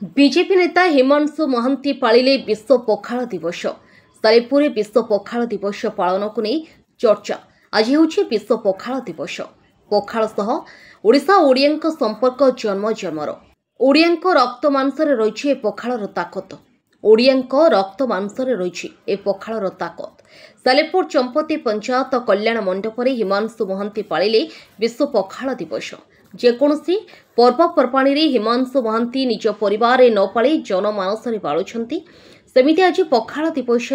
BJP नेता हिमांशु महांती पालिले विश्व पखाल दिवस। सालेपुर विश्व पखाल दिवस पालन को नहीं चर्चा। आज होछि विश्व पखाल दिवस। पखाल सह ओडिशा ओडियांक संपर्क जन्म जन्मर। ओडियांक रक्त मांसरे रहिछि ए पखालर ताकत। ओडियांक रक्त मांसरे रहिछि ए पखालर ताकत। सालेपुर चंपती पंचायत कल्याण मंडपरे हिमांशु महांती पालिले विश्व पखाल दिवस। जेकोसी पर्वपर्वाणी रे हिमांशु महांती निज परिवार न पाली जनमानस बाळुछंती। सेमिति आज पखाल दिवस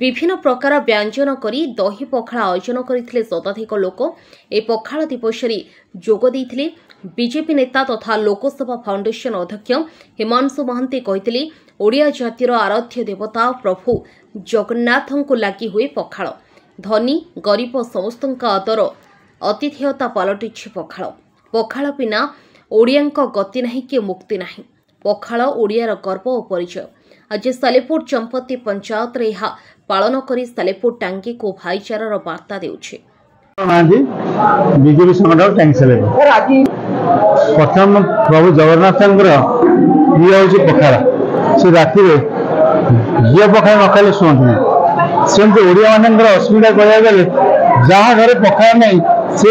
विभिन्न प्रकार व्यंजन करी दही पखाल आयोजन करथिले शताधिक लोक। ए पखाल दिवस जोग देइथिले बीजेपी नेता तथा लोकसभा फाउंडेशन अध्यक्ष हिमांशु महांती कहिथिले ओडिया जातिर आराध्य देवता प्रभु जगन्नाथंकु लागि हुए पखाल। धनी गरीब समस्तंका आदर अतिथेयता पलटिछि पखाल। पखाल बिना ओडियांक गति नहीं कि मुक्ति नहीं। पखाल ओडियार गर्व और परिचय। आज सालेपुर चंपती पंचायत रे यह पालन करी सालेपुर टांगी को भाईचारार वार्ता देउछि। बीजेपी संगठन टांगी सालेपुर प्रथम प्रभु जगन्नाथंकर प्रिय होछि पखाल। से राति रे घी पखाल न खाइले शुणुना। सेमती ओडिया मानकर असुविधा करा गले जहाँ घरे पखाल नहीं से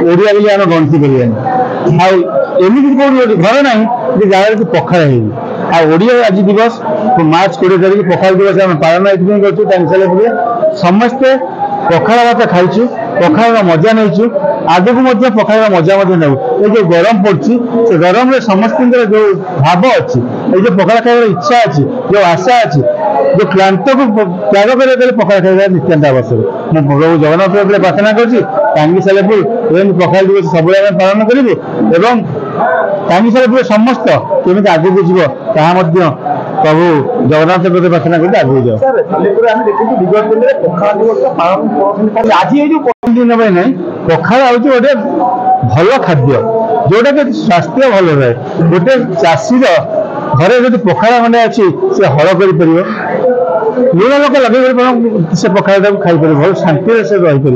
ओडिया बोली आम गणति करमती घर ना जगह पखाल ओडिया आज दिवस मार्च 20 तारीख पखाल दिवस आम पालन ये समस्ते पखाल भात खाइचु। पखाल मजा नहीं आगे को पखाल मजा नौ। ये जो गरम पड़ी से गरम समस्त जो भाव अच्छी ये पखाल खाइबार इच्छा अच्छी जो आशा अच्छी जो क्लांत को त्याग कर पखाल खाइबा नित्याন্ত आवश्यक। मैं प्रभु जगन्नाथ प्रार्थना कर टांगी सालेपुर पखाल दिवस सब पालन करेंगे एवं टांगी सालेपुर समस्त केमी आगे को जीव ता प्रभु जगन्नाथ प्रति प्रार्थना कर आगे जाओ। आज ये जो दिन नहीं पखाल हूँ गोटे भल खाद्य जोटा कि स्वास्थ्य भल रहे। गोटे चाषीर घरे जो पखाल खंडे अच्छी से हल कर लुण लोक लगे से पखाल खाई भल शांति से रहीपर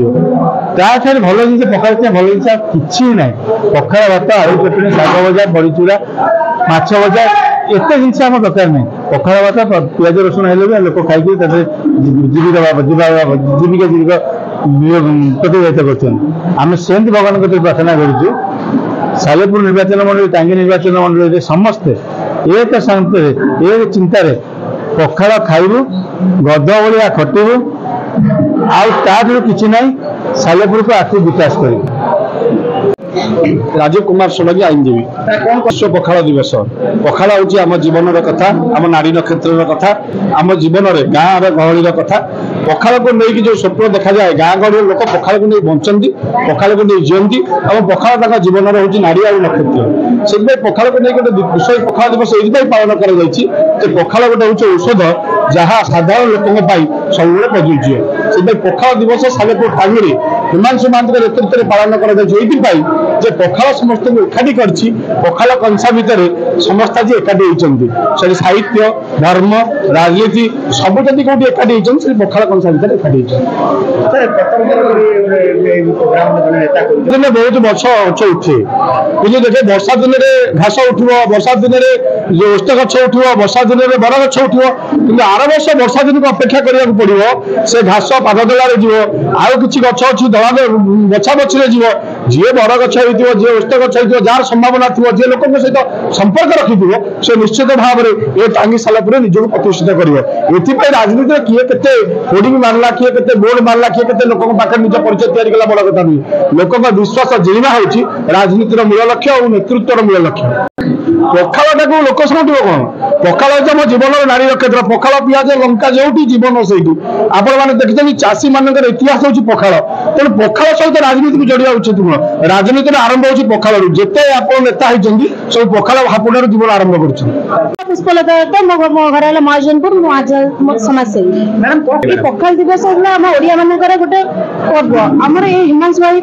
भल जिन पखाल भल जिन कि ना। पखाल भात आलू चटनी शाग भजा बड़ीचूरा माछ भजा एत जिन आम दरकार नहीं। पखाल भात पिज रसुण है लोक खाई जीविका प्रतियोगिता कर सेमती भगवान को प्रार्थना करूँ। सालेपुर निर्वाचन मंडली टांगी निर्वाचन मंडली समस्ते एक शांति एक चिंतार पखाल खाइबू गध भाया खटबू आउ कि ना सालेपुर को आखि विकास कर। राजीव कुमार सोलंकी आईनजीवी विश्व पखाल दिवस। पखाल हूँ आम जीवन कथा आम नारी नक्षत्र कथा आम जीवन में गाँव गहली कथा। पखाल को लेकिन जो स्वप्न देखा जाए गाँ गहली लोक पखाल को नहीं बंचती पखाल को नहीं जीवंती और पखाल जीवन में हूँ नारी और नक्षत्र। से पखाल को लेकिन विश्व पखाल दिवस ये पालन कर पखाल गोटे हूँ औषध जहाँ साधारण लोकों सब प्रযোज्य। से पखाल दिवस सालेपुर टांगी हिमांशु महांती नेतृत्व में पालन कर पखाल समस्त एकाठी कर पखाल कंसा भितर समस्त आज एकाठी होती साहित्य धर्म राजनीति सब जदि कौटी एकाठी होती पखाल कंसा भितर एकाठी दिन बहुत गछ उठे बुझे देखे वर्षा दिन में घास उठव वर्षा दिन में ओष्ठ गछ उठव वर्षा दिन में बर गछ उठव कि आर वर्ष वर्षा दिन को अपेक्षा करने पड़ो से घास पाददलार जीव आउ कि गछ अच्छी धड़ा बछा बछी जीव जी बर गछ जी ओष्ठ गछ जार संभावना थी जी लोक सहित संपर्क रखी से निश्चित भाव में ये टांगी सालेपुर निजक प्रतिष्ठित कर। राजनीति किए के होर्डिंग मारला किए के बोर्ड मारला किए के लोक पाखे निज परिचय तैयारी कला बड़ कथा नहीं। लोक विश्वास जीणा हो राजनीतिर मूल लक्ष्य और नेतृत्वर मूल लक्ष्य। पखाल टाक लोक समझ कौन पखाल हम जीवन नारी नक्षत्र पखाल पिज लंका जो जीवन से आपण देखते चाषी मान इतिहास हूँ पखाल तेणु पखाल सहित राजनीति को जोड़ा उचित नुह। राजनीति आरंभ हो पखाल जिते आप नेता होती सब पखाल हापुड़ जीवन आरंभ कर। पुष्पलता मो घर महाजनपुर समाजसेवी। पखाल दिवस आम ओडिया मानकर गोटे पर्व आमर ये हिमांशु भाई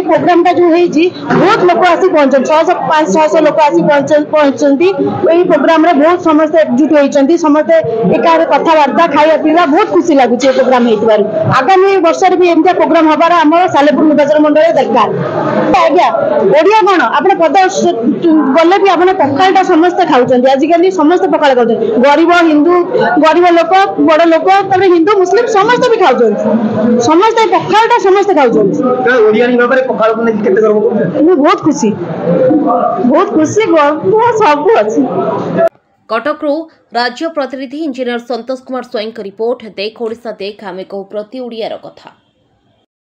प्रोग्राम जो बहुत लोक आसी पहुंचन 600-500 लोक आसी पहुंचती प्रोग्राम रे बहुत समस्त एकजुट होती समस्ते एकार कथबार्ता खाया पीवा बहुत खुशी लगुच प्रोग्राम आगामी वर्ष भी एमती प्रोग्राम हबार आम सालेपुर निर्वाचन मंडल दरकार आज्ञा ओडिया कौन आप पद गले भी आप पखाड़ा समस्ते खाऊँ आजिकल समस्ते पखाड़ खाऊँ गरीब हिंदू गरीब लोक बड़ लोक हिंदू मुस्लिम समस्ते भी खाऊँ समस्ते पखाड़ा समस्ते खाऊँ बहुत खुशी सब अच्छी। कटकरू राज्य प्रतिनिधि इंजीनियर संतोष कुमार स्वयं रिपोर्ट देख ओडिशा देख आमे कहू प्रति ओडियार कथा।